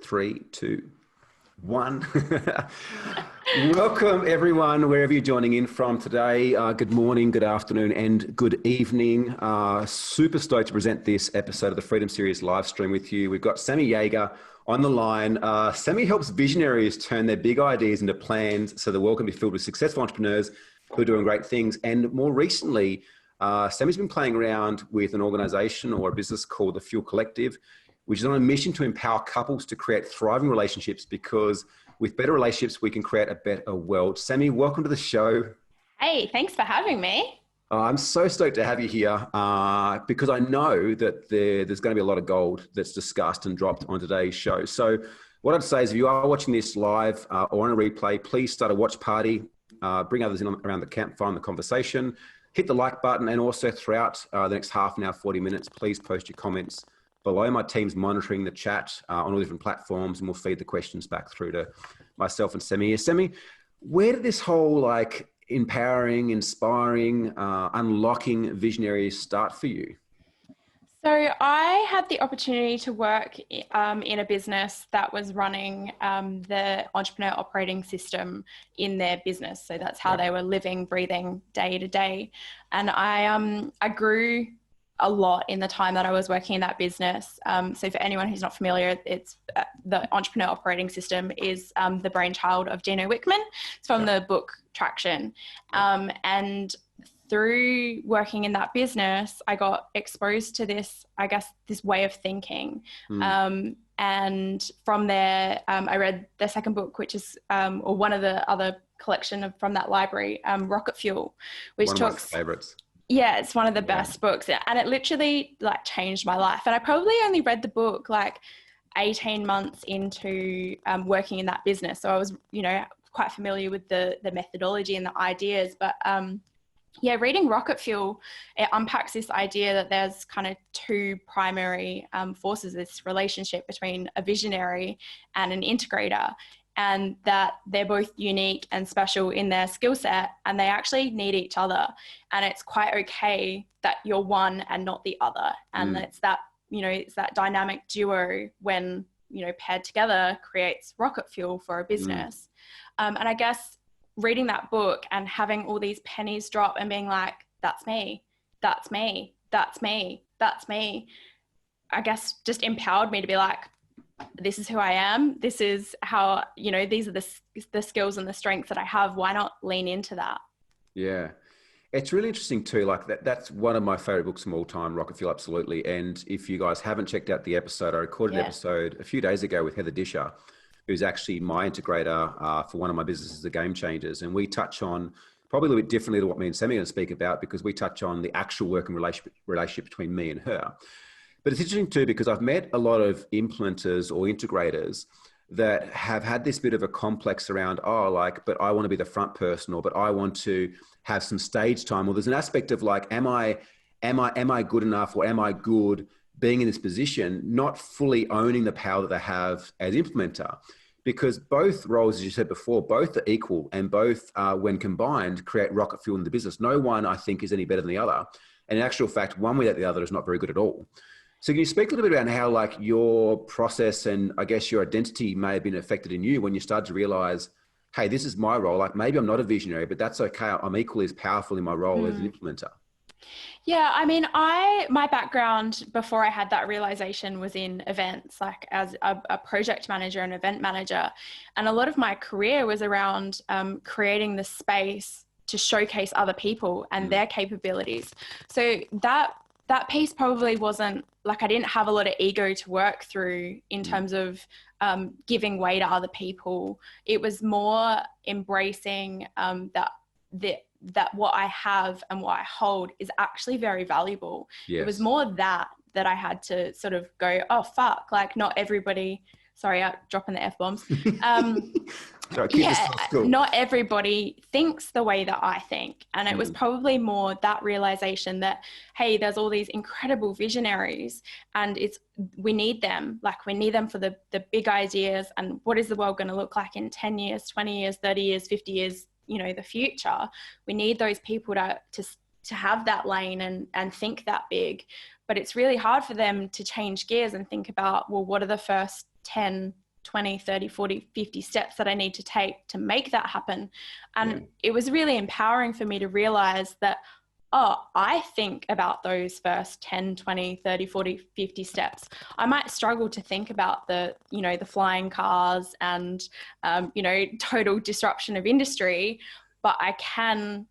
3, 2, 1. Welcome everyone, wherever you're joining in from today. Good morning, good afternoon, and good evening. Super stoked to present this episode of the Freedom Series live stream with you. We've got Sammi Jaeger on the line. Sammi helps visionaries turn their big ideas into plans so the world can be filled with successful entrepreneurs who are doing great things. And more recently, Sammi's been playing around with an organization or a business called the Fuel Collective, which is on a mission to empower couples to create thriving relationships, because with better relationships, we can create a better world. Sammi, welcome to the show. Hey, thanks for having me. I'm so stoked to have you here because I know that there's going to be a lot of gold that's discussed and dropped on today's show. So what I'd say is, if you are watching this live or on a replay, please start a watch party, bring others in around the campfire in the conversation, hit the like button, and also throughout the next half an hour, 40 minutes, please post your comments below. My team's monitoring the chat on all different platforms, and we'll feed the questions back through to myself and Sammi. Sammi, where did this whole empowering, inspiring, unlocking visionaries start for you? So I had the opportunity to work in a business that was running the entrepreneur operating system in their business. So that's how they were living, breathing day to day. And I grew a lot in the time that I was working in that business. So for anyone who's not familiar, it's the entrepreneur operating system is the brainchild of Gino Wickman. It's from the book Traction. And through working in that business, I got exposed to this way of thinking. And from there, I read the second book, which is, or one of the other collection from that library, Rocket Fuel, which one of my favorites. Yeah, it's one of the best books, and it literally changed my life. And I probably only read the book 18 months into working in that business. So I was, quite familiar with the methodology and the ideas, but reading Rocket Fuel, it unpacks this idea that there's kind of two primary forces, this relationship between a visionary and an integrator, and that they're both unique and special in their skill set, and they actually need each other. And it's quite okay that you're one and not the other. And it's that, it's that dynamic duo when, paired together creates rocket fuel for a business. And I guess reading that book and having all these pennies drop and being like, that's me, that's me, that's me, that's me, I guess just empowered me to be like, this is who I am. This is how, these are the skills and the strengths that I have. Why not lean into that? Yeah. It's really interesting too. That's one of my favorite books from all time, Rocket Fuel, absolutely. And if you guys haven't checked out the episode, I recorded an episode a few days ago with Heather Disher, who's actually my integrator for one of my businesses, The Game Changers. And we touch on probably a little bit differently to what me and Sammi are going to speak about, because we touch on the actual working relationship between me and her. But it's interesting too, because I've met a lot of implementers or integrators that have had this bit of a complex around, but I want to be the front person, or but I want to have some stage time. Or there's an aspect of am I good enough, or am I good being in this position, not fully owning the power that they have as implementer. Because both roles, as you said before, both are equal, and both, when combined, create rocket fuel in the business. No one, I think, is any better than the other. And in actual fact, one without the other is not very good at all. So can you speak a little bit about how your process and I guess your identity may have been affected in you when you started to realize, hey, this is my role. Maybe I'm not a visionary, but that's okay. I'm equally as powerful in my role as an implementer. Yeah, I mean, my background before I had that realization was in events, as a project manager and event manager. And a lot of my career was around creating the space to showcase other people and their capabilities. So that piece probably wasn't I didn't have a lot of ego to work through in terms of giving way to other people. It was more embracing that what I have and what I hold is actually very valuable. Yes. It was more that I had to sort of go, oh, fuck, not everybody, sorry, I'm dropping the F-bombs. Not everybody thinks the way that I think. And it was probably more that realization that, hey, there's all these incredible visionaries and we need them. We need them for the big ideas, and what is the world going to look like in 10 years, 20 years, 30 years, 50 years, the future. We need those people to have that lane and think that big. But it's really hard for them to change gears and think about, well, what are the first 10, 20, 30, 40, 50 steps that I need to take to make that happen. And it was really empowering for me to realize that, oh, I think about those first 10, 20, 30, 40, 50 steps. I might struggle to think about the flying cars and, total disruption of industry, but I can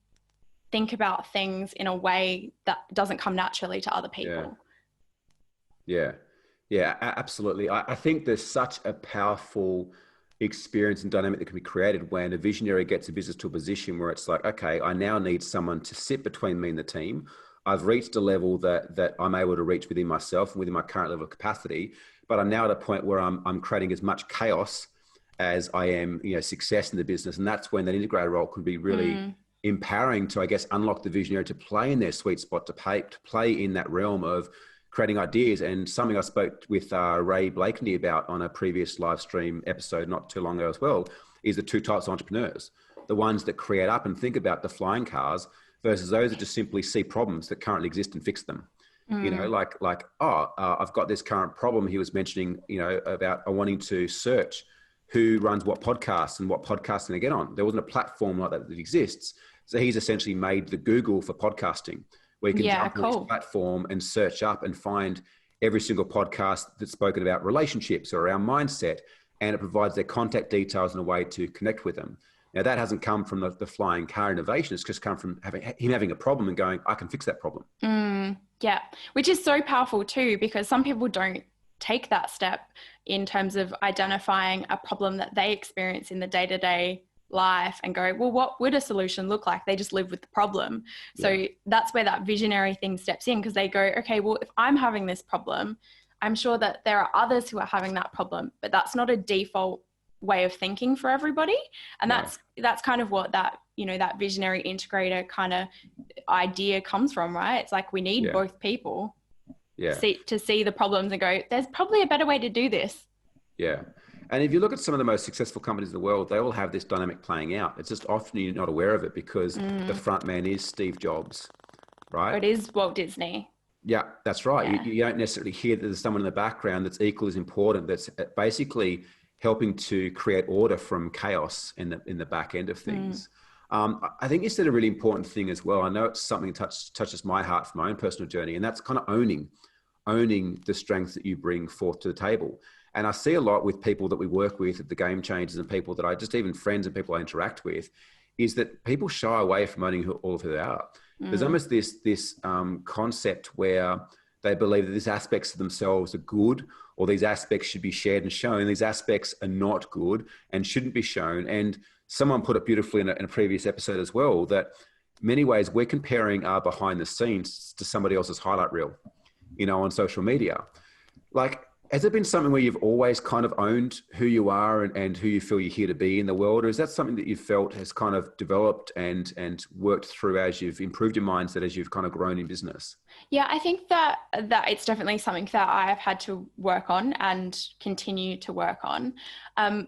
think about things in a way that doesn't come naturally to other people. Yeah, absolutely. I think there's such a powerful experience and dynamic that can be created when a visionary gets a business to a position where it's like, okay, I now need someone to sit between me and the team. I've reached a level that I'm able to reach within myself and within my current level of capacity, but I'm now at a point where I'm creating as much chaos as I am, success in the business. And that's when that integrator role can be really empowering to, I guess, unlock the visionary to play in their sweet spot, to play in that realm of creating ideas. And something I spoke with Ray Blakeney about on a previous live stream episode not too long ago as well, is the two types of entrepreneurs. The ones that create up and think about the flying cars versus those that just simply see problems that currently exist and fix them. I've got this current problem he was mentioning, about wanting to search who runs what podcasts and what podcasts can I get on. There wasn't a platform like that exists. So he's essentially made the Google for podcasting, where you can jump on this platform and search up and find every single podcast that's spoken about relationships or around mindset, and it provides their contact details in a way to connect with them. Now, that hasn't come from the flying car innovation. It's just come from him having a problem and going, I can fix that problem. Yeah, which is so powerful too, because some people don't take that step in terms of identifying a problem that they experience in the day-to-day life and go, well, what would a solution look like? They just live with the problem. So that's where that visionary thing steps in, because they go, okay, well, if I'm having this problem, I'm sure that there are others who are having that problem, but that's not a default way of thinking for everybody. And that's kind of what that, that visionary integrator kind of idea comes from, right? It's like we need both people to see the problems and go, there's probably a better way to do this. Yeah. And if you look at some of the most successful companies in the world, they all have this dynamic playing out. It's just often you're not aware of it because the front man is Steve Jobs, right? Or it is Walt Disney. Yeah, that's right. Yeah. You don't necessarily hear that there's someone in the background that's equally as important, that's basically helping to create order from chaos in the back end of things. I think you said a really important thing as well. I know it's something that touches my heart from my own personal journey, and that's kind of owning the strengths that you bring forth to the table. And I see a lot with people that we work with at the Game Changers and people that even friends and people I interact with, is that people shy away from owning all of who they are. There's almost this concept where they believe that these aspects of themselves are good, or these aspects should be shared and shown. These aspects are not good and shouldn't be shown. And someone put it beautifully in a previous episode as well, that many ways we're comparing our behind the scenes to somebody else's highlight reel, on social media. Like, has it been something where you've always kind of owned who you are and who you feel you're here to be in the world? Or is that something that you've felt has kind of developed and worked through as you've improved your mindset, as you've kind of grown in business? Yeah, I think that it's definitely something that I have had to work on and continue to work on.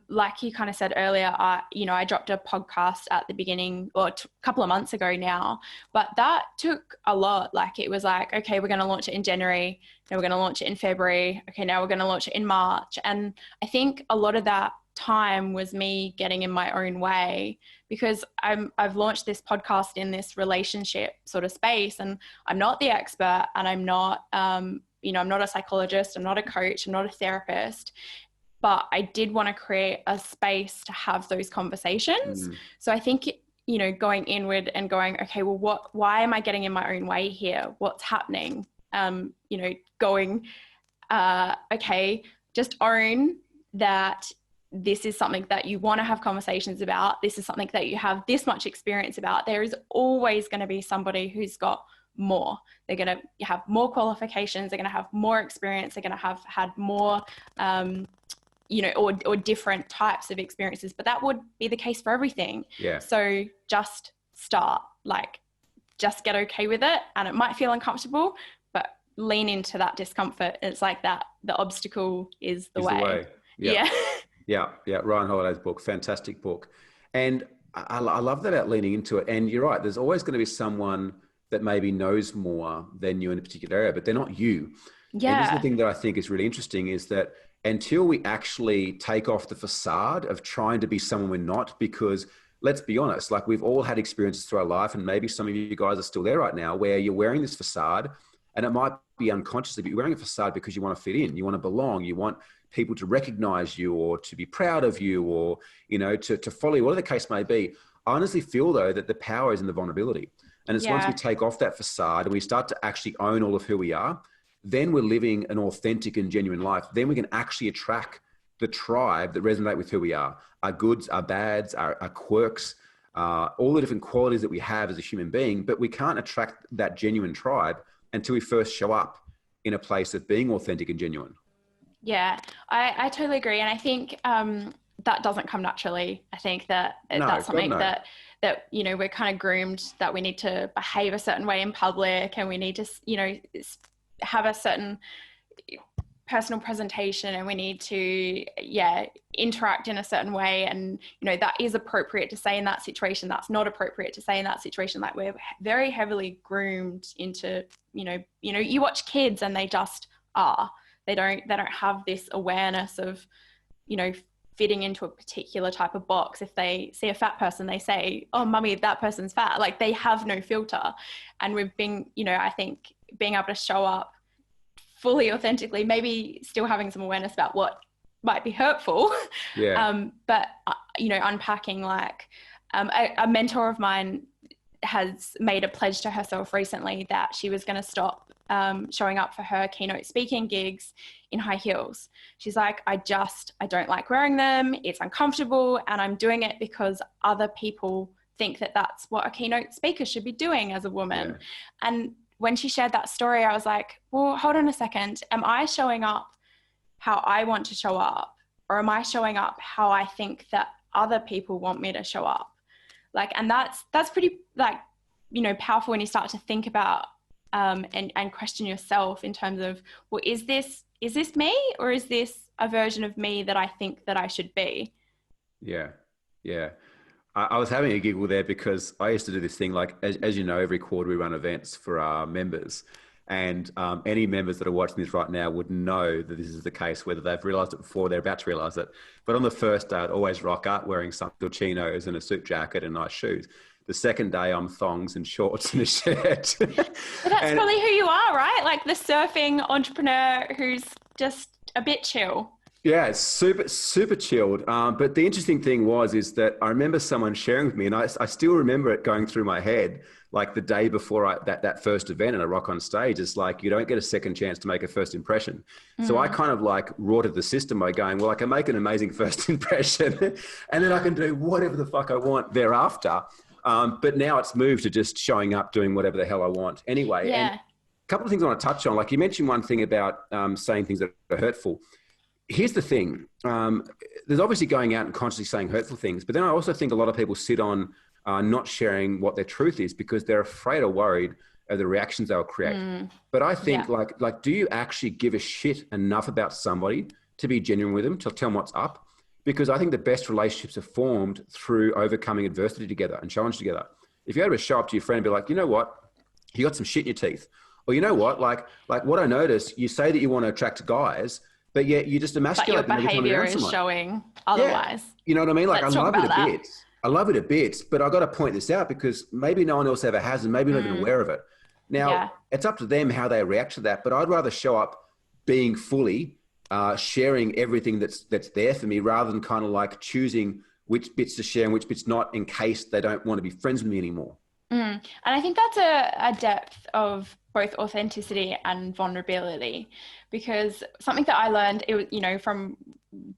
Like you kind of said earlier, I dropped a podcast at the beginning, or a couple of months ago now, but that took a lot. Like, it was like, okay, we're going to launch it in January. Now we're going to launch it in February. Okay, now we're going to launch it in March. And I think a lot of that time was me getting in my own way, because I've launched this podcast in this relationship sort of space, and I'm not the expert, and I'm not, I'm not a psychologist, I'm not a coach, I'm not a therapist, but I did want to create a space to have those conversations. So I think, going inward and going, okay, well, why am I getting in my own way here? What's happening? Okay, just own that this is something that you want to have conversations about. This is something that you have this much experience about. There is always going to be somebody who's got more. They're going to have more qualifications. They're going to have more experience. They're going to have had more, or different types of experiences. But that would be the case for everything. Yeah. So just start, just get okay with it. And it might feel uncomfortable, but lean into that discomfort. It's like that. The obstacle is the way. Yeah. Yeah. Ryan Holiday's book, fantastic book. And I love that about leaning into it. And you're right, there's always going to be someone that maybe knows more than you in a particular area, but they're not you. Yeah. And this is the thing that I think is really interesting, is that until we actually take off the facade of trying to be someone we're not. Because let's be honest, like we've all had experiences through our life, and maybe some of you guys are still there right now, where you're wearing this facade, and it might be unconsciously, but you're wearing a facade because you want to fit in, you want to belong, you want people to recognize you or to be proud of you, or, you know, to follow you, whatever the case may be. I honestly feel though that the power is in the vulnerability. And it's once we take off that facade and we start to actually own all of who we are, then we're living an authentic and genuine life. Then we can actually attract the tribe that resonate with who we are, our goods, our bads, our quirks, all the different qualities that we have as a human being. But we can't attract that genuine tribe until we first show up in a place of being authentic and genuine. Yeah, I totally agree. And I think that doesn't come naturally. I think that that's something that, you know, we're kind of groomed that we need to behave a certain way in public, and we need to, you know, have a certain personal presentation, and we need to, interact in a certain way. And, you know, that is appropriate to say in that situation. That's not appropriate to say in that situation. Like, we're very heavily groomed into, you know, you watch kids and they just are. They don't have this awareness of, you know, fitting into a particular type of box. If they see a fat person, they say, "Oh, mummy, that person's fat." Like, they have no filter. And we've been, you know, I think being able to show up fully authentically, maybe still having some awareness about what might be hurtful. But, you know, unpacking, like, a mentor of mine has made a pledge to herself recently that she was going to stop showing up for her keynote speaking gigs in high heels. She's like, I don't like wearing them. It's uncomfortable. And I'm doing it because other people think that that's what a keynote speaker should be doing as a woman. And when she shared that story, I was like, well, hold on a second. Am I showing up how I want to show up? Or am I showing up how I think that other people want me to show up? Like, and that's pretty, like, you know, powerful when you start to think about and question yourself in terms of, well, is this me, or is this a version of me that I think that I should be? Yeah. I was having a giggle there because I used to do this thing, like, as you know, every quarter we run events for our members. And any members that are watching this right now would know that this is the case, whether they've realized it before, they're about to realize it. But on the first day, I'd always rock up wearing some chinos and a suit jacket and nice shoes. The second day, I'm thongs and shorts and a shirt. But that's probably who you are, right? Like the surfing entrepreneur who's just a bit chill. Yeah, it's super chilled. But the interesting thing is that I remember someone sharing with me, and I still remember it going through my head, like the day before that first event, and I rock on stage. It's like, you don't get a second chance to make a first impression. So I kind of like rorted the system by going, well, I can make an amazing first impression and then I can do whatever the fuck I want thereafter. But now it's moved to just showing up, doing whatever the hell I want anyway. And a couple of things I want to touch on. Like, you mentioned one thing about saying things that are hurtful. Here's the thing. There's obviously going out and consciously saying hurtful things, but then I also think a lot of people sit on not sharing what their truth is because they're afraid or worried of the reactions they'll create. But I think like, do you actually give a shit enough about somebody to be genuine with them, to tell them what's up? Because I think the best relationships are formed through overcoming adversity together and challenge together. If you had to show up to your friend and be like, you know what, you got some shit in your teeth. Or you know what, like what I noticed, you say that you want to attract guys, but yet you just emasculate them. But your behavior is showing otherwise. Yeah. You know what I mean? Like, I love it a bit. I love it a bit, but I've got to point this out because maybe no one else ever has and maybe not even aware of it. Now, it's up to them how they react to that, but I'd rather show up being fully, sharing everything that's there for me, rather than kind of like choosing which bits to share and which bits not, in case they don't want to be friends with me anymore. And I think that's a depth of both authenticity and vulnerability, because something that I learned, you know, from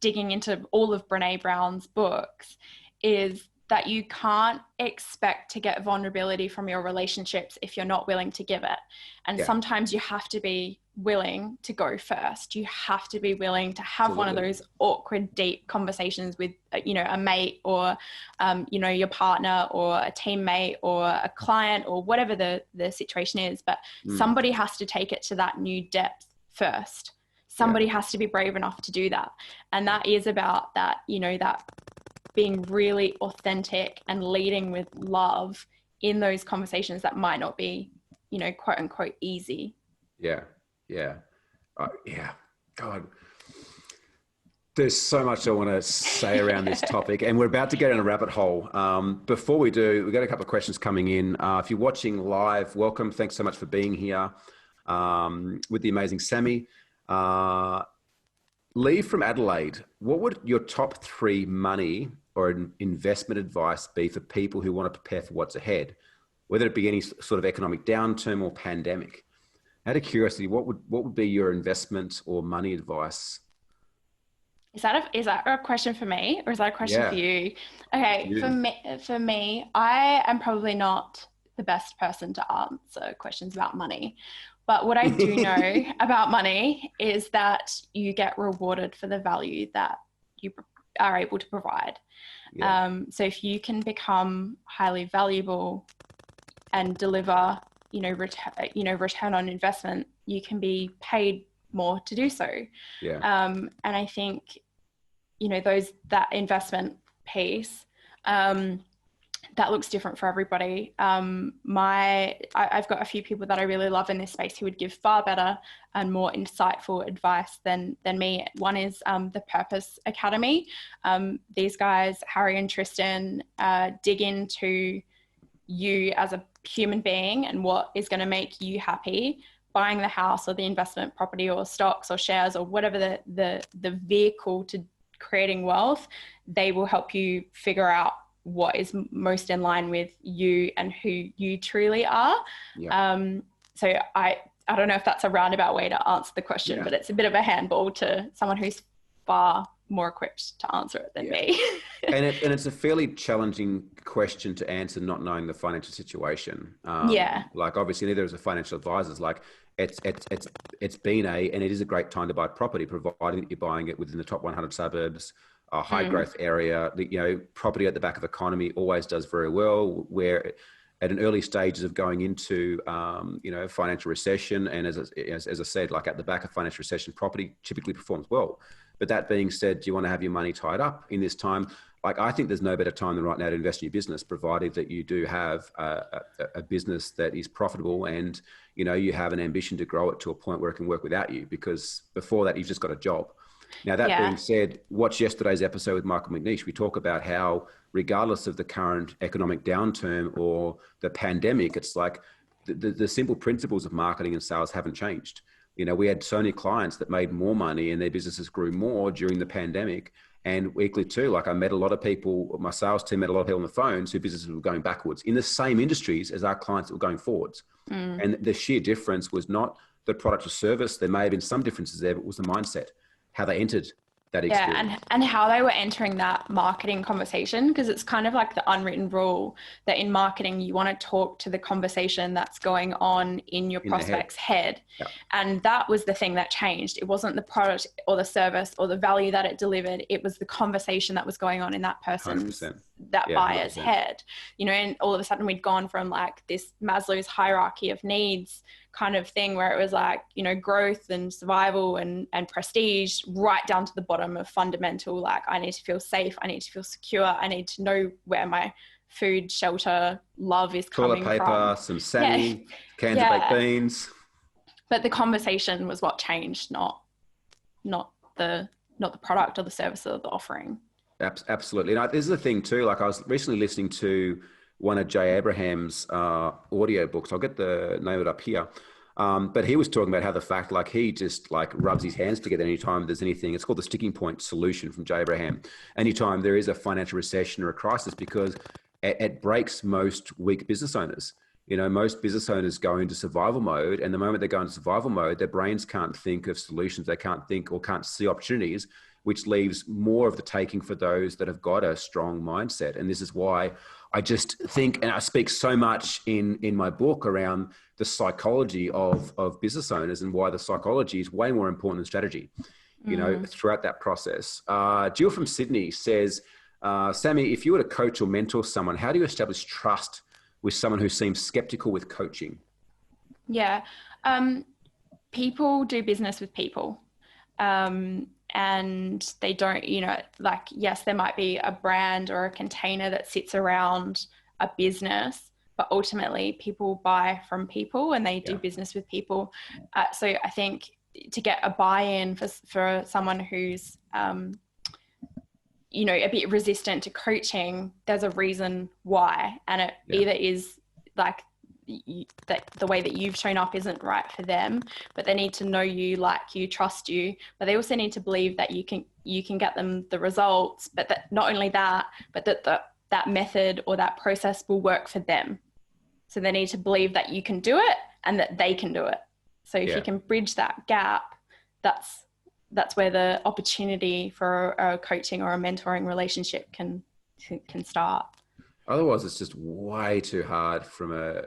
digging into all of Brene Brown's books, is that you can't expect to get vulnerability from your relationships if you're not willing to give it. And sometimes you have to be willing to go first. You have to be willing to have one of those awkward, deep conversations with, you know, a mate or, you know, your partner or a teammate or a client or whatever the situation is. But somebody has to take it to that new depth first. Somebody has to be brave enough to do that. And that is about that, you know, that being really authentic and leading with love in those conversations that might not be, you know, quote unquote easy. Yeah. God, There's so much I want to say around this topic, and we're about to get in a rabbit hole. Before we do, we've got a couple of questions coming in. If you're watching live, welcome. Thanks so much for being here with the amazing Sammi. Lee from Adelaide, what would your top 3 money or investment advice be for people who want to prepare for what's ahead, whether it be any sort of economic downturn or pandemic? Out of curiosity, what would be your investment or money advice? Is that a question for me, or is that a question for you? Okay, for me, I am probably not the best person to answer questions about money. But what I do know about money is that you get rewarded for the value that you are able to provide. Yeah. So if you can become highly valuable and deliver, return on investment, you can be paid more to do so. Yeah. And I think, that investment piece, that looks different for everybody. I've got a few people that I really love in this space who would give far better and more insightful advice than me. One is the Purpose Academy. These guys, Harry and Tristan, dig into you as a human being and what is going to make you happy. Buying the house or the investment property or stocks or shares or whatever the vehicle to creating wealth, they will help you figure out what is most in line with you and who you truly are. Yeah. So I don't know if that's a roundabout way to answer the question, but it's a bit of a handball to someone who's far more equipped to answer it than me. and it's a fairly challenging question to answer, not knowing the financial situation. Like obviously neither is a financial advisors. Like it's been and it is a great time to buy property, providing that you're buying it within the top 100 suburbs, a high growth area. Property at the back of economy always does very well, where at an early stages of going into, financial recession. And as I said, like at the back of financial recession, property typically performs well. But that being said, do you want to have your money tied up in this time? Like, I think there's no better time than right now to invest in your business, provided that you do have a business that is profitable and, you have an ambition to grow it to a point where it can work without you, because before that, you've just got a job. Now, that being said, watch yesterday's episode with Michael McNeish. We talk about how, regardless of the current economic downturn or the pandemic, it's like the simple principles of marketing and sales haven't changed. We had so many clients that made more money and their businesses grew more during the pandemic. And weekly too, like I met a lot of people, my sales team met a lot of people on the phones whose businesses were going backwards in the same industries as our clients that were going forwards. And the sheer difference was not the product or service. There may have been some differences there, but it was the mindset, how they entered that experience. Yeah, and how they were entering that marketing conversation, because it's kind of like the unwritten rule that in marketing, you want to talk to the conversation that's going on in your prospect's head. Yeah. And that was the thing that changed. It wasn't the product or the service or the value that it delivered. It was the conversation that was going on in that person's, 100%. That buyer's 100%. Head, and all of a sudden we'd gone from like this Maslow's hierarchy of needs kind of thing where it was like, growth and survival and prestige, right down to the bottom of fundamental, like I need to feel safe, I need to feel secure, I need to know where my food, shelter, love is coming from. Toilet paper, some Sammi, cans of baked beans. But the conversation was what changed, not the product or the service or the offering. Absolutely. And this is the thing too, like I was recently listening to one of Jay Abraham's audio books. I'll get the name of it up here. But he was talking about how the fact, like he just like rubs his hands together anytime there's anything. It's called the sticking point solution from Jay Abraham. Anytime there is a financial recession or a crisis, because it breaks most weak business owners. Most business owners go into survival mode, and the moment they go into survival mode, their brains can't think of solutions. They can't think or can't see opportunities, which leaves more of the taking for those that have got a strong mindset. And this is why I just think, and I speak so much in my book around the psychology of business owners and why the psychology is way more important than strategy, throughout that process. Jill from Sydney says, Sammi, if you were to coach or mentor someone, how do you establish trust with someone who seems skeptical with coaching? Yeah. People do business with people. And they don't, yes, there might be a brand or a container that sits around a business, but ultimately people buy from people and they do business with people. So I think to get a buy-in for someone who's, you know, a bit resistant to coaching, there's a reason why. And it either is like that the way that you've shown up isn't right for them, but they need to know you, like you, trust you, but they also need to believe that you can get them the results, but that not only that, but that method or that process will work for them. So they need to believe that you can do it and that they can do it. So if you can bridge that gap, that's where the opportunity for a coaching or a mentoring relationship can start. Otherwise, it's just way too hard from a.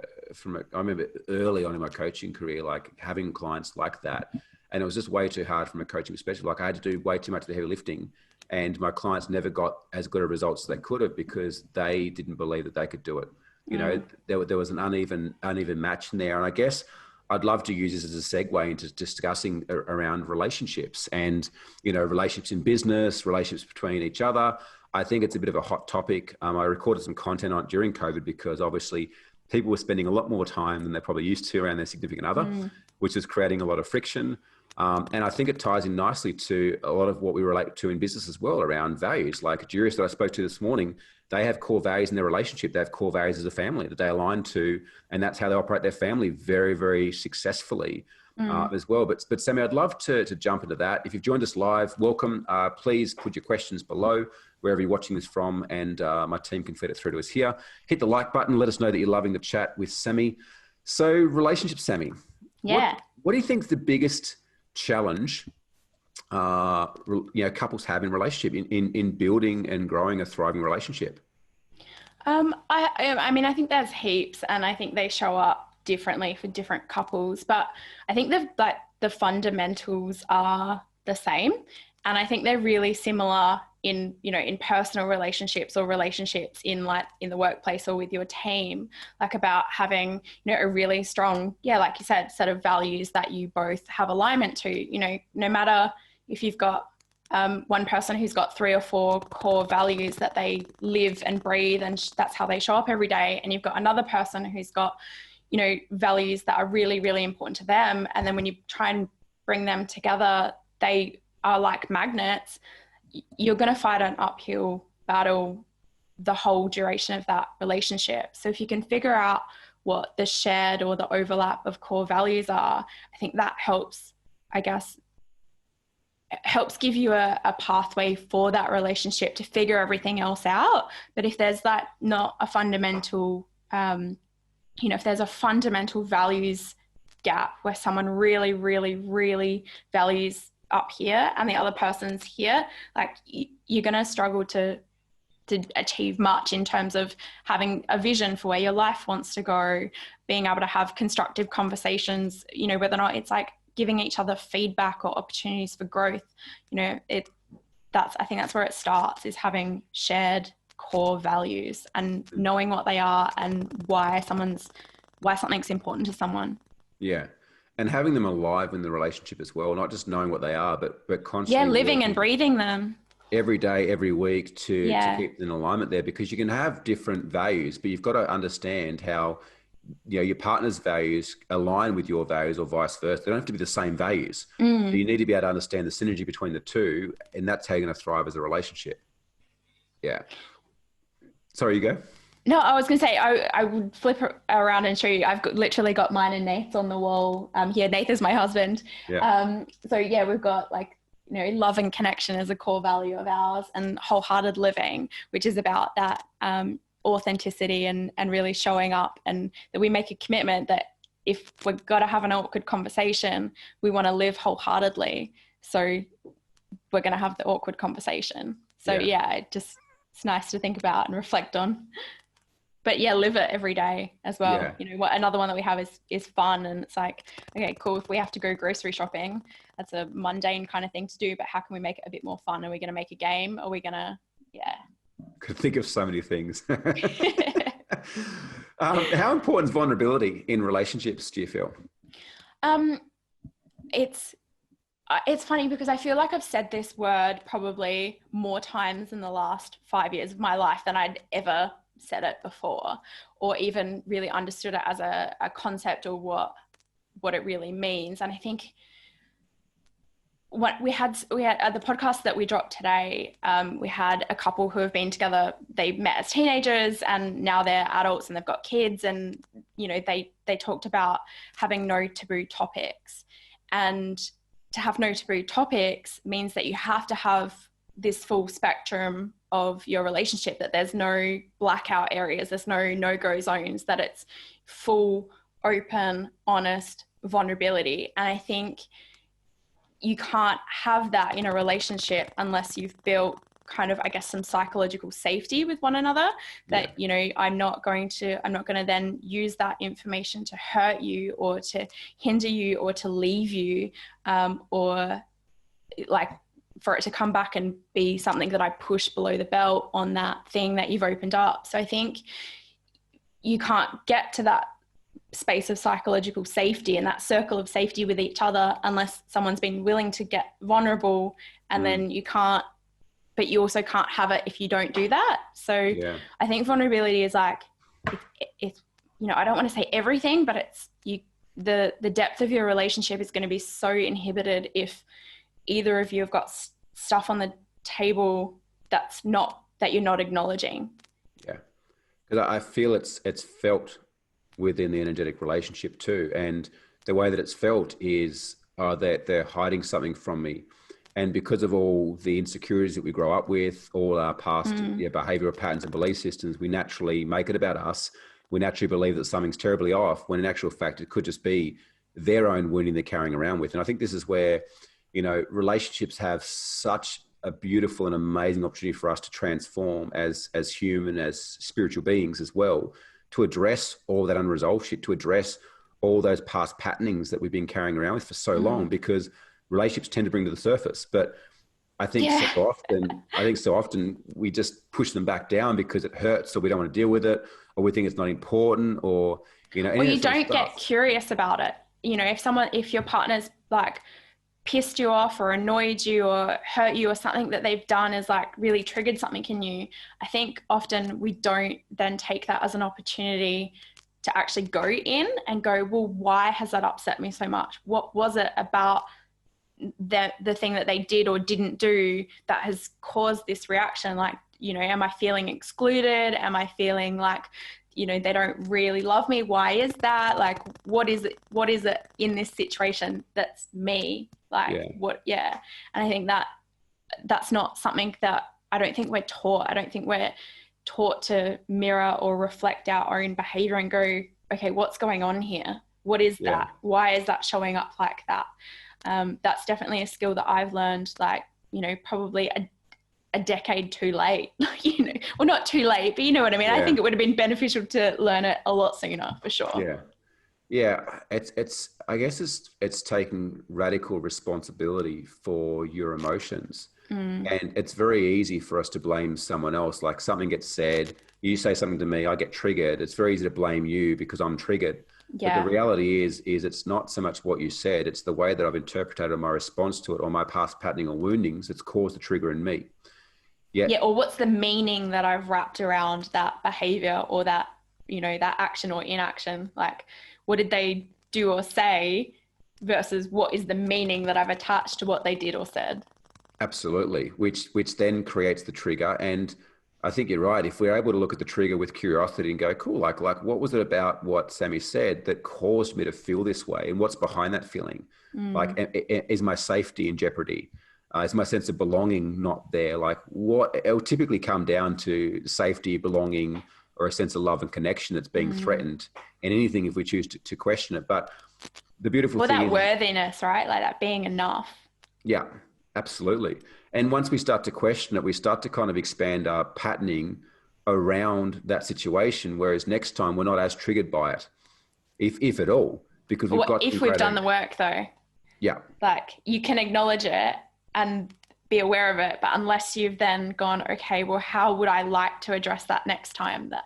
I remember early on in my coaching career, like having clients like that, and it was just way too hard from a coaching perspective. Like I had to do way too much of the heavy lifting, and my clients never got as good a results as they could have because they didn't believe that they could do it. You know, there was an uneven match in there, and I guess I'd love to use this as a segue into discussing around relationships and, you know, relationships in business, relationships between each other. I think it's a bit of a hot topic. I recorded some content on it during COVID because obviously people were spending a lot more time than they probably used to around their significant other, which is creating a lot of friction. And I think it ties in nicely to a lot of what we relate to in business as well around values. Like jurists that I spoke to this morning, they have core values in their relationship. They have core values as a family that they align to, and that's how they operate their family very, very successfully as well. But Sammi, I'd love to jump into that. If you've joined us live, welcome. Please put your questions below wherever you're watching this from, and my team can feed it through to us here. Hit the like button. Let us know that you're loving the chat with Sammi. So relationships, Sammi. Yeah. What do you think is the biggest challenge couples have in relationship in building and growing a thriving relationship? I mean, I think there's heaps, and I think they show up differently for different couples, but I think the fundamentals are the same, and I think they're really similar in personal relationships or relationships in the workplace or with your team, like about having, a really strong, like you said, set of values that you both have alignment to, no matter if you've got one person who's got 3 or 4 core values that they live and breathe, and that's how they show up every day. And you've got another person who's got, values that are really, really important to them. And then when you try and bring them together, they are like magnets. You're going to fight an uphill battle the whole duration of that relationship. So if you can figure out what the shared or the overlap of core values are, I think that helps, helps give you a pathway for that relationship to figure everything else out. But if there's not a fundamental, if there's a fundamental values gap where someone really, really, really values up here and the other person's here, you're going to struggle to achieve much in terms of having a vision for where your life wants to go, being able to have constructive conversations, whether or not it's giving each other feedback or opportunities for growth. I think that's where it starts, is having shared core values and knowing what they are and why something's important to someone. Yeah. And having them alive in the relationship as well, not just knowing what they are, but constantly living and breathing them every day, every week to keep in alignment there, because you can have different values, but you've got to understand how, your partner's values align with your values or vice versa. They don't have to be the same values. So you need to be able to understand the synergy between the two, and that's how you're going to thrive as a relationship. Yeah. Sorry, you go. No, I was going to say, I would flip around and show you. I've literally got mine and Nate's on the wall. Here, Nate is my husband. Yeah. We've got love and connection as a core value of ours, and wholehearted living, which is about that authenticity and really showing up, and that we make a commitment that if we've got to have an awkward conversation, we want to live wholeheartedly. So we're going to have the awkward conversation. So it's nice to think about and reflect on. But live it every day as well. Yeah. Another one that we have is fun. And it's okay, cool. If we have to go grocery shopping, that's a mundane kind of thing to do, but how can we make it a bit more fun? Are we going to make a game? Are we going to, Could think of so many things. How important is vulnerability in relationships, do you feel? It's funny because I feel like I've said this word probably more times in the last 5 years of my life than I'd ever said it before, or even really understood it as a concept or what it really means. And I think what we had the podcast that we dropped today, we had a couple who have been together. They met as teenagers and now they're adults and they've got kids, and they talked about having no taboo topics. And to have no taboo topics means that you have to have this full spectrum of your relationship, that there's no blackout areas, there's no no-go zones, that it's full, open, honest vulnerability. And I think you can't have that in a relationship unless you've built kind of, I guess, some psychological safety with one another, that, I'm not going to then use that information to hurt you or to hinder you or to leave you, or like for it to come back and be something that I push below the belt on that thing that you've opened up. So I think you can't get to that space of psychological safety and that circle of safety with each other unless someone's been willing to get vulnerable, and then you can't, but you also can't have it if you don't do that. So I think vulnerability is like, it's I don't want to say everything, but it's the depth of your relationship is going to be so inhibited if either of you have got stuff on the table that you're not acknowledging. Yeah, because I feel it's felt within the energetic relationship too, and the way that it's felt is that they're hiding something from me, and because of all the insecurities that we grow up with, all our past behavioral patterns and belief systems, we naturally make it about us. We naturally believe that something's terribly off, when in actual fact it could just be their own wounding they're carrying around with. And I think this is where relationships have such a beautiful and amazing opportunity for us to transform as human, as spiritual beings as well, to address all that unresolved shit, to address all those past patternings that we've been carrying around with for so long, because relationships tend to bring to the surface. But I think so often we just push them back down because it hurts, or we don't want to deal with it, or we think it's not important, or you don't get curious about it. If your partner's like pissed you off or annoyed you or hurt you, or something that they've done is like really triggered something in you, I think often we don't then take that as an opportunity to actually go in and go, well, why has that upset me so much? What was it about the thing that they did or didn't do that has caused this reaction? Like, am I feeling excluded? Am I feeling like, they don't really love me? Why is that? Like, what is it in this situation that's me? Like, and I think that's not something that I don't think we're taught. I don't think we're taught to mirror or reflect our own behavior and go, okay, what's going on here? What is that? Why is that showing up like that? That's definitely a skill that I've learned, like, probably a decade too late, well, not too late, but you know what I mean? I think it would have been beneficial to learn it a lot sooner, for sure. Yeah. I guess it's taking radical responsibility for your emotions. And it's very easy for us to blame someone else. Like, something gets said, you say something to me, I get triggered. It's very easy to blame you because I'm triggered. But the reality is it's not so much what you said, it's the way that I've interpreted my response to it, or my past patterning or woundings that's caused the trigger in me. Or what's the meaning that I've wrapped around that behavior or that, that action or inaction? Like, what did they do or say versus what is the meaning that I've attached to what they did or said? Absolutely, which then creates the trigger. And I think you're right. If we're able to look at the trigger with curiosity and go, cool, like what was it about what Sammi said that caused me to feel this way? And what's behind that feeling? Like, is my safety in jeopardy? Is my sense of belonging not there? Like, it will typically come down to safety, belonging, or a sense of love and connection that's being threatened, and anything if we choose to question it. But the beautiful thing that worthiness, right? Like that being enough. Yeah, absolutely. And once we start to question it, we start to kind of expand our patterning around that situation, whereas next time we're not as triggered by it, if at all, because we've done the work though. Yeah. Like, you can acknowledge it and be aware of it, but unless you've then gone, okay, well, how would I like to address that next time? That,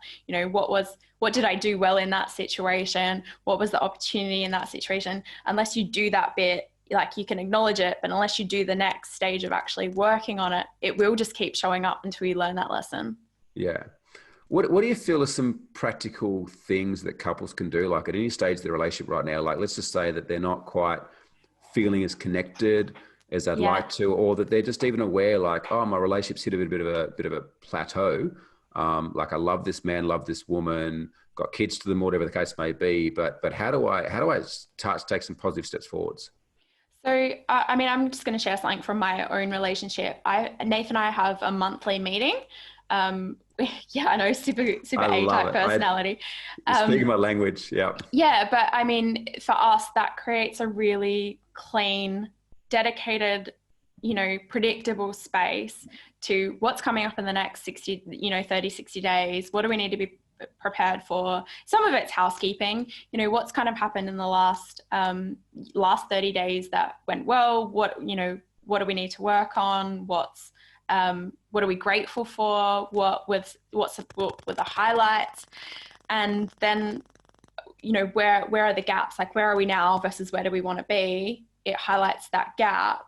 what did I do well in that situation? What was the opportunity in that situation? Unless you do that bit, like, you can acknowledge it, but unless you do the next stage of actually working on it, it will just keep showing up until you learn that lesson. Yeah. What do you feel are some practical things that couples can do, like at any stage of their relationship right now? Like, let's just say that they're not quite feeling as connected. as they'd like to, or that they're just even aware, like, oh, my relationship's hit a bit of a plateau. Like, I love this man, love this woman, got kids to them, whatever the case may be. But how do I start to take some positive steps forwards? So, I mean, I'm just going to share something from my own relationship. Nathan and I have a monthly meeting. Yeah, I know, super A-type personality. Speaking my language, yeah. Yeah, but I mean, for us, that creates a really clean, dedicated, predictable space to what's coming up in the next 60, 30, 60 days. What do we need to be prepared for? Some of it's housekeeping, what's kind of happened in the last 30 days that went well. What do we need to work on? What are we grateful for? What were the highlights? And then, where are the gaps? Like, where are we now versus where do we want to be? It highlights that gap.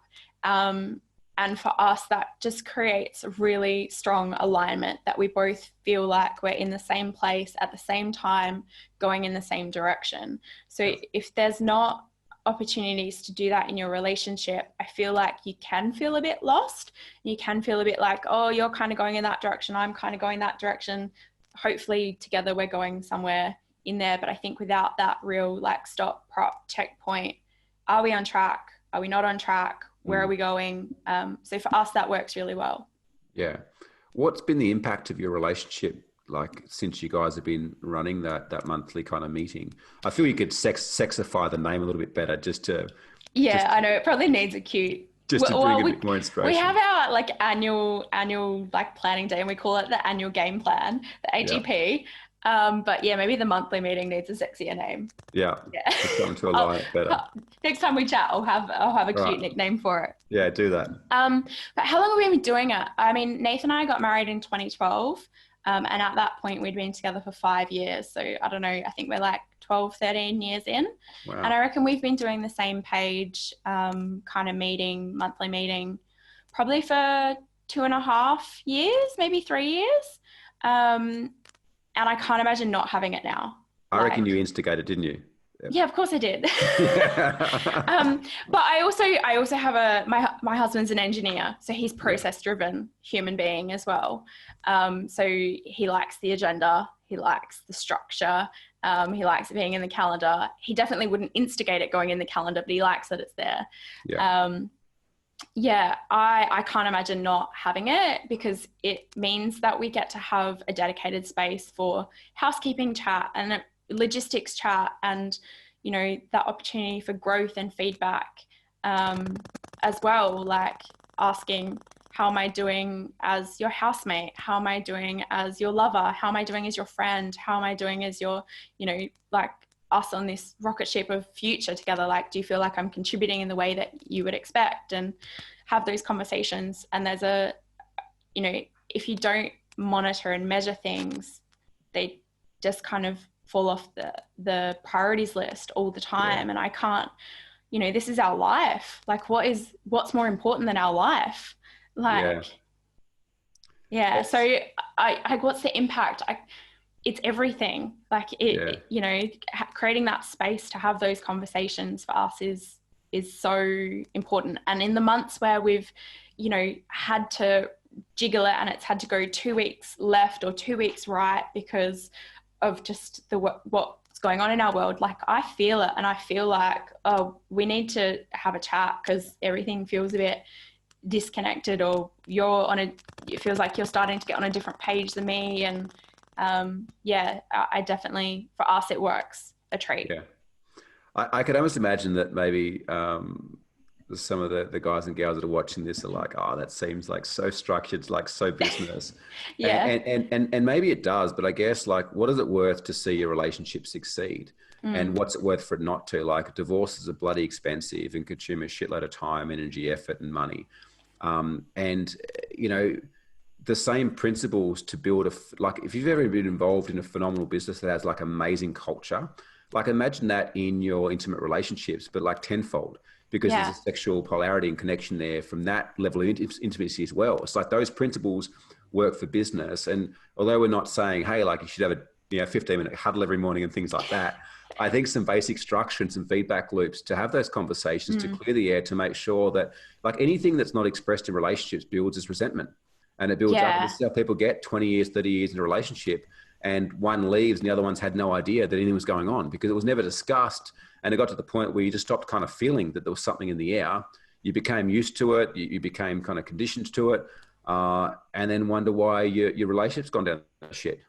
And for us, that just creates a really strong alignment that we both feel like we're in the same place at the same time, going in the same direction. So if there's not opportunities to do that in your relationship, I feel like you can feel a bit lost. You can feel a bit like, oh, you're kind of going in that direction, I'm kind of going that direction. Hopefully together we're going somewhere in there. But I think without that real like stop, prop, checkpoint, are we on track? Are we not on track? Where are we going? So for us, that works really well. Yeah. What's been the impact of your relationship, like, since you guys have been running that monthly kind of meeting? I feel you could sexify the name a little bit better I know it probably needs a cute. Just to bring a bit more inspiration. We have our like annual like planning day, and we call it the annual game plan, the AGP. But yeah, maybe the monthly meeting needs a sexier name. Yeah. Come to align it better. Next time we chat, I'll have a cute nickname for it. Yeah, do that. But how long have we been doing it? I mean, Nathan and I got married in 2012. And at that point we'd been together for 5 years. So I don't know, I think we're like 12, 13 years in. Wow. And I reckon we've been doing the same page, kind of monthly meeting, probably for 2.5 years, maybe 3 years. And I can't imagine not having it now. I reckon you instigated, didn't you? Yeah, of course I did. But I also have my husband's an engineer, so he's process driven human being as well. So he likes the agenda, he likes the structure, he likes it being in the calendar. He definitely wouldn't instigate it going in the calendar, but he likes that it's there. Yeah. I can't imagine not having it, because it means that we get to have a dedicated space for housekeeping chat and logistics chat, and that opportunity for growth and feedback as well, like asking, how am I doing as your housemate? How am I doing as your lover? How am I doing as your friend? How am I doing as your, like us on this rocket ship of future together? Like, do you feel like I'm contributing in the way that you would expect? And have those conversations. And there's if you don't monitor and measure things, they just kind of fall off the priorities list all the time. Yeah. And I can't, this is our life. Like, what's more important than our life? Like, yeah. So what's the impact? It's everything. Like creating that space to have those conversations for us is so important. And in the months where we've, had to jiggle it and it's had to go 2 weeks left or 2 weeks right because of just what's going on in our world, like I feel it, and I feel like, oh, we need to have a chat because everything feels a bit disconnected, or it feels like you're starting to get on a different page than me. And I definitely, for us, it works a treat. Yeah. I could almost imagine that maybe some of the guys and gals that are watching this are like, oh, that seems like so structured, like so business. Yeah. And maybe it does, but I guess, like, what is it worth to see your relationship succeed? And what's it worth for it not to? Like, divorces are bloody expensive and consume a shitload of time, energy, effort, and money. And the same principles to build like, if you've ever been involved in a phenomenal business that has like amazing culture, like imagine that in your intimate relationships, but like tenfold, because there's a sexual polarity and connection there from that level of intimacy as well. It's like those principles work for business. And although we're not saying, hey, like you should have a 15-minute huddle every morning and things like that. I think some basic structure and some feedback loops to have those conversations, to clear the air, to make sure that like anything that's not expressed in relationships builds as resentment, and it builds up. And this is how people get 20 years, 30 years in a relationship, and one leaves and the other one's had no idea that anything was going on because it was never discussed. And it got to the point where you just stopped kind of feeling that there was something in the air. You became used to it. You became kind of conditioned to it. And then wonder why your relationship's gone down the shit.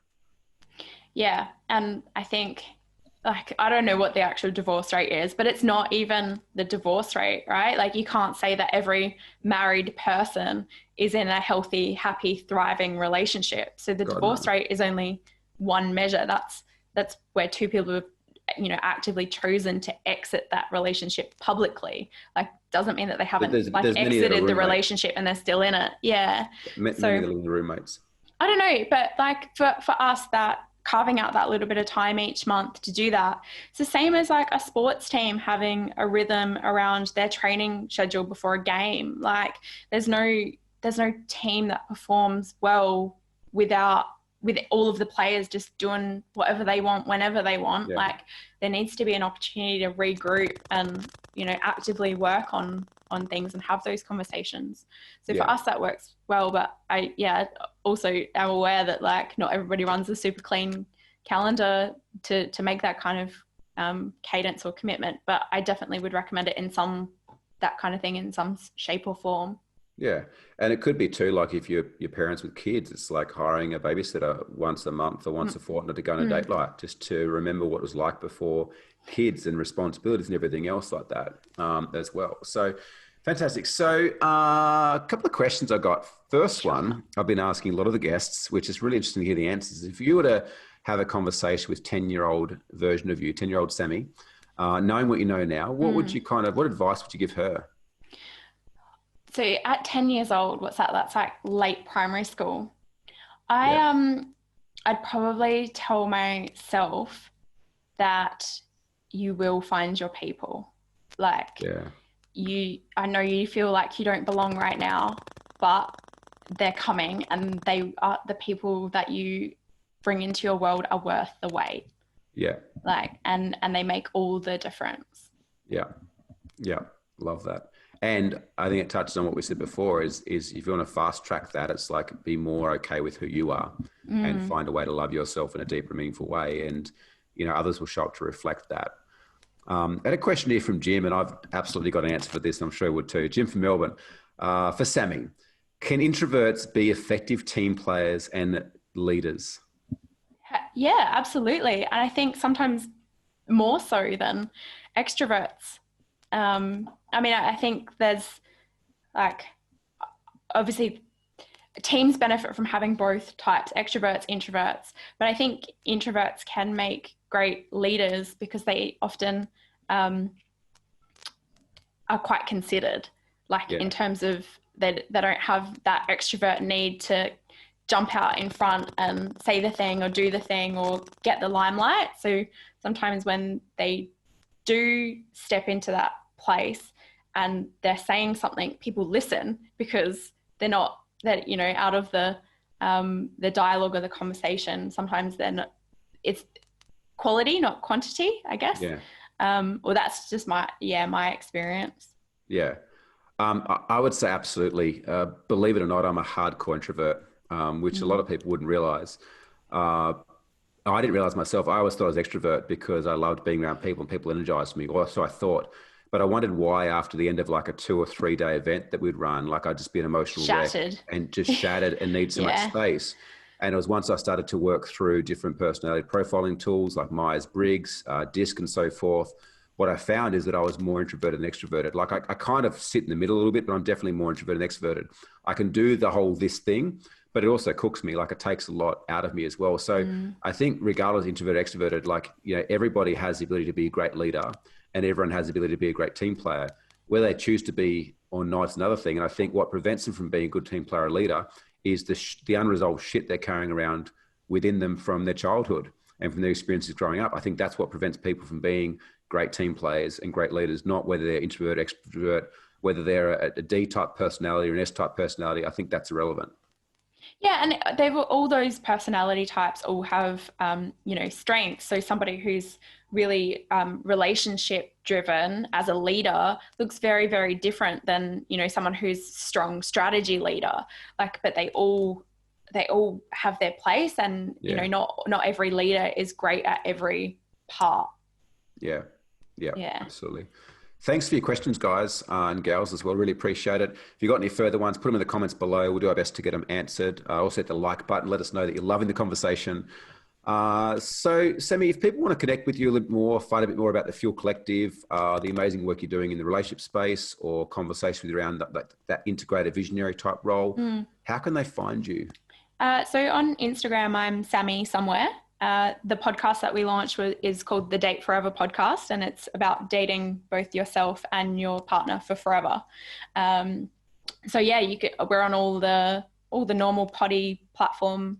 Yeah. And I think, like, I don't know what the actual divorce rate is, but it's not even the divorce rate, right? Like, you can't say that every married person is in a healthy, happy, thriving relationship. So the divorce rate is only one measure. That's where two people have, actively chosen to exit that relationship publicly. Like, doesn't mean that they haven't there's exited the relationship and they're still in it. Yeah. Many of the roommates. I don't know, but like for us, that carving out that little bit of time each month to do that, it's the same as like a sports team having a rhythm around their training schedule before a game. Like, there's no team that performs well with all of the players just doing whatever they want whenever they want. Like, there needs to be an opportunity to regroup and actively work on things and have those conversations. So for us that works well, but I also am aware that like not everybody runs a super clean calendar to make that kind of cadence or commitment, but I definitely would recommend it in that kind of thing in some shape or form. Yeah. And it could be too, like if your parents with kids, it's like hiring a babysitter once a month or once a fortnight to go on a date night, just to remember what it was like before kids and responsibilities and everything else like that as well. So fantastic. So a couple of questions I got. First one, I've been asking a lot of the guests, which is really interesting to hear the answers. If you were to have a conversation with 10-year-old version of you, 10-year-old Sammi, knowing what you know now, what advice would you give her? So at 10 years old, what's that? That's like late primary school. I'd probably tell myself that you will find your people. Like, I know you feel like you don't belong right now, but they're coming, and they are the people that you bring into your world are worth the wait. Yeah. Like, and they make all the difference. Yeah. Yeah. Love that. And I think it touches on what we said before is if you want to fast track that, it's like be more okay with who you are and find a way to love yourself in a deeper, meaningful way. And, others will show up to reflect that. I had a question here from Jim, and I've absolutely got an answer for this, and I'm sure he would too. Jim from Melbourne. For Sammi, can introverts be effective team players and leaders? Yeah, absolutely. And I think sometimes more so than extroverts. I think there's like, obviously teams benefit from having both types, extroverts, introverts, but I think introverts can make great leaders because they often are quite considered, in terms of they don't have that extrovert need to jump out in front and say the thing or do the thing or get the limelight. So sometimes when they do step into that place and they're saying something, people listen because they're not out of the dialogue or the conversation. Sometimes it's quality, not quantity, I guess. Yeah. Well, that's just my experience. Yeah. I would say absolutely. Believe it or not, I'm a hardcore introvert, which a lot of people wouldn't realize. I didn't realize myself. I always thought I was extrovert because I loved being around people and people energized me, or so I thought. But I wondered why after the end of like a 2 or 3 day event that we'd run, like I'd just be an emotional wreck and just shattered and need so much space. And it was once I started to work through different personality profiling tools like Myers-Briggs, DISC and so forth, what I found is that I was more introverted than extroverted. Like I kind of sit in the middle a little bit, but I'm definitely more introverted than extroverted. I can do the whole this thing, but it also cooks me. Like it takes a lot out of me as well. So I think regardless of introverted, extroverted, like, everybody has the ability to be a great leader and everyone has the ability to be a great team player. Where they choose to be or not is another thing. And I think what prevents them from being a good team player or leader is the unresolved shit they're carrying around within them from their childhood and from their experiences growing up. I think that's what prevents people from being great team players and great leaders, not whether they're introvert, extrovert, whether they're a D-type personality or an S-type personality. I think that's irrelevant. Yeah, and they've all those personality types all have, strengths. So somebody who's really relationship driven as a leader looks very, very different than, someone who's strong strategy leader. But they all have their place, and not every leader is great at every part. Yeah, absolutely. Thanks for your questions, guys and gals as well. Really appreciate it. If you've got any further ones, put them in the comments below. We'll do our best to get them answered. Also hit the like button. Let us know that you're loving the conversation. So, Sammi, if people want to connect with you a little bit more, find a bit more about the Fuel Collective, the amazing work you're doing in the relationship space, or conversation with you around that integrated visionary type role, how can they find you? So on Instagram, I'm Sammi somewhere. The podcast that we launched is called the Date Forever podcast, and it's about dating both yourself and your partner for forever. We're on all the normal potty platform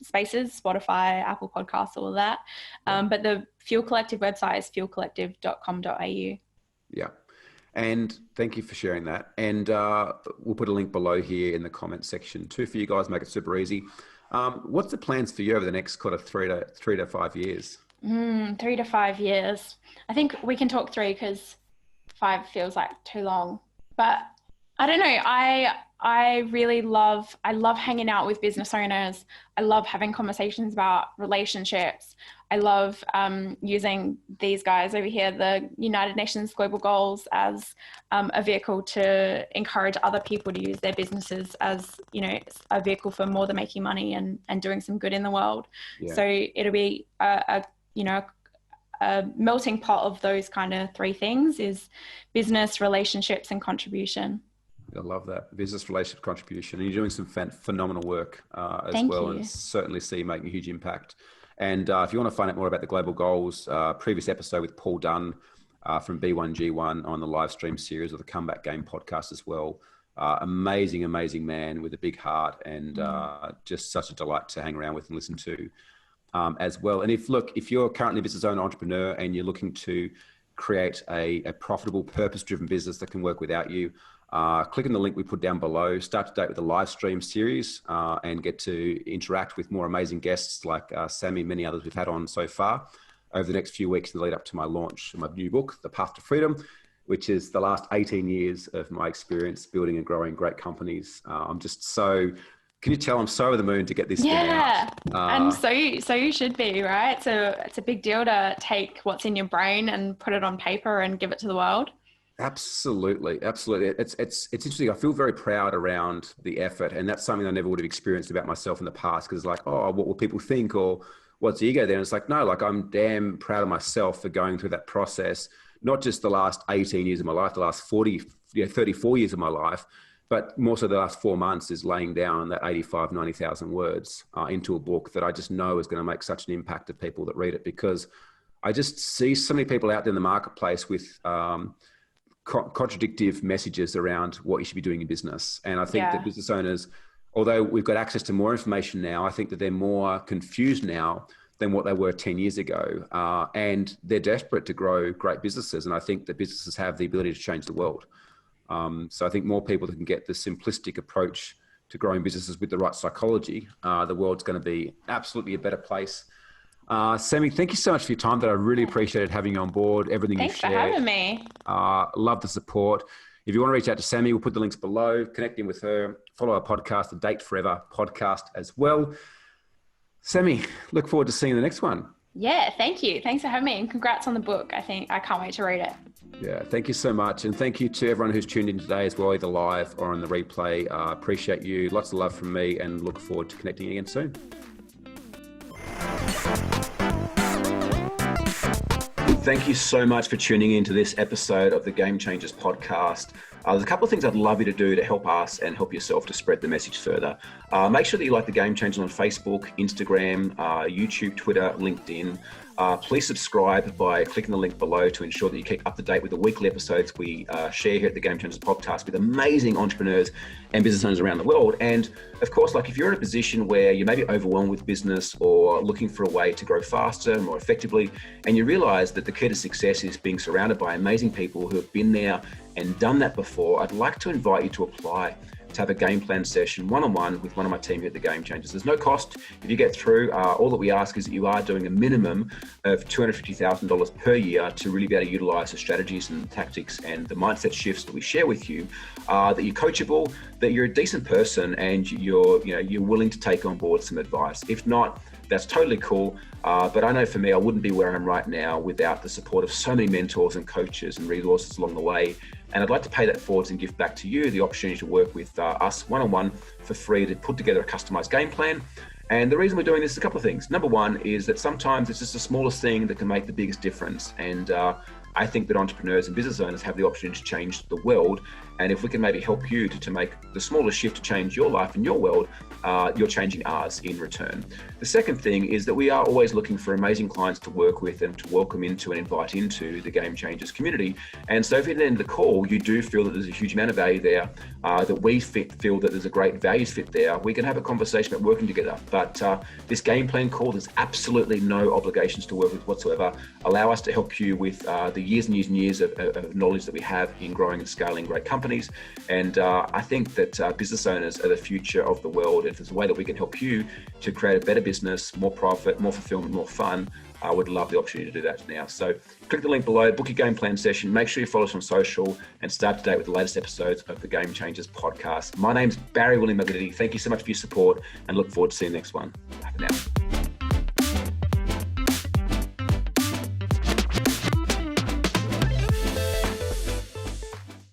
spaces, Spotify, Apple Podcasts, all of that. But the Fuel Collective website is fuelcollective.com.au. Yeah. And thank you for sharing that. And we'll put a link below here in the comments section too for you guys, make it super easy. What's the plans for you over the next kind of 3 to 5 years? 3 to 5 years. I think we can talk 3 because 5 feels like too long. But I don't know. I love hanging out with business owners. I love having conversations about relationships. I love using these guys over here, the United Nations Global Goals, as a vehicle to encourage other people to use their businesses as, a vehicle for more than making money and doing some good in the world. Yeah. So it'll be a melting pot of those kind of 3 things: is business, relationships, and contribution. I love that. Business, relationship, contribution. And you're doing some phenomenal work as Thank well. You. And certainly see you making a huge impact. And if you want to find out more about the Global Goals, previous episode with Paul Dunn from B1G1 on the live stream series of the Comeback Game podcast as well. Amazing man with a big heart, and just such a delight to hang around with and listen to as well. And if you're currently a business owner, entrepreneur, and you're looking to create a profitable, purpose-driven business that can work without you, click on the link we put down below, start to date with the live stream series, and get to interact with more amazing guests like Sammi and many others we've had on so far over the next few weeks in the lead up to my launch of my new book, The Path to Freedom, which is the last 18 years of my experience building and growing great companies. I'm just can you tell I'm so over the moon to get this thing out? And so you should be, right? So it's a big deal to take what's in your brain and put it on paper and give it to the world. Absolutely. It's interesting. I feel very proud around the effort, and that's something I never would have experienced about myself in the past, because like, oh, what will people think, or what's the ego there? And it's like, no, like I'm damn proud of myself for going through that process, not just the last 18 years of my life, the last 34 years of my life, but more so the last 4 months is laying down that 90,000 words into a book that I just know is going to make such an impact to people that read it, because I just see so many people out there in the marketplace with contradictive messages around what you should be doing in business. And I think that business owners, although we've got access to more information now, I think that they're more confused now than what they were 10 years ago. And they're desperate to grow great businesses. And I think that businesses have the ability to change the world. So I think more people that can get the simplistic approach to growing businesses with the right psychology, the world's going to be absolutely a better place. Sammi, thank you so much for your time. That I really appreciated having you on board, everything you've shared. Thanks for having me. Love the support. If you want to reach out to Sammi, we'll put the links below. Connect in with her. Follow our podcast, the Date Forever podcast as well. Sammi, look forward to seeing the next one. Yeah, thank you. Thanks for having me, and congrats on the book. I can't wait to read it. Yeah, thank you so much. And thank you to everyone who's tuned in today as well, either live or on the replay. Appreciate you. Lots of love from me, and look forward to connecting again soon. Thank you so much for tuning in to this episode of the Game Changers podcast. There's a couple of things I'd love you to do to help us and help yourself to spread the message further. Make sure that you like the Game Changers on Facebook, Instagram, YouTube, Twitter, LinkedIn. Please subscribe by clicking the link below to ensure that you keep up to date with the weekly episodes we share here at the Game Changers podcast with amazing entrepreneurs and business owners around the world. And of course, like if you're in a position where you may be overwhelmed with business or looking for a way to grow faster, more effectively, and you realize that the key to success is being surrounded by amazing people who have been there and done that before, I'd like to invite you to apply to have a game plan session one-on-one with one of my team here at the Game Changers. There's no cost. If you get through, all that we ask is that you are doing a minimum of $250,000 per year to really be able to utilize the strategies and the tactics and the mindset shifts that we share with you, that you're coachable, that you're a decent person, and you're willing to take on board some advice. If not, that's totally cool. But I know for me, I wouldn't be where I am right now without the support of so many mentors and coaches and resources along the way. And I'd like to pay that forwards and give back to you the opportunity to work with us one-on-one for free to put together a customized game plan. And the reason we're doing this is a couple of things. Number one is that sometimes it's just the smallest thing that can make the biggest difference. And I think that entrepreneurs and business owners have the opportunity to change the world. And if we can maybe help you to make the smallest shift to change your life and your world, you're changing ours in return. The second thing is that we are always looking for amazing clients to work with and to welcome into and invite into the Game Changers community. And so if at the end of the call, you do feel that there's a huge amount of value there, that we feel that there's a great values fit there, we can have a conversation about working together. But this game plan call, there's absolutely no obligations to work with whatsoever. Allow us to help you with the years and years and years of knowledge that we have in growing and scaling great companies. And I think that business owners are the future of the world. If there's a way that we can help you to create a better business, more profit, more fulfillment, more fun, I would love the opportunity to do that now. So click the link below, book your game plan session, make sure you follow us on social, and start to date with the latest episodes of the Game Changers podcast. My name's Barry William Maglidity. Thank you so much for your support, and look forward to seeing the next one. Bye for now.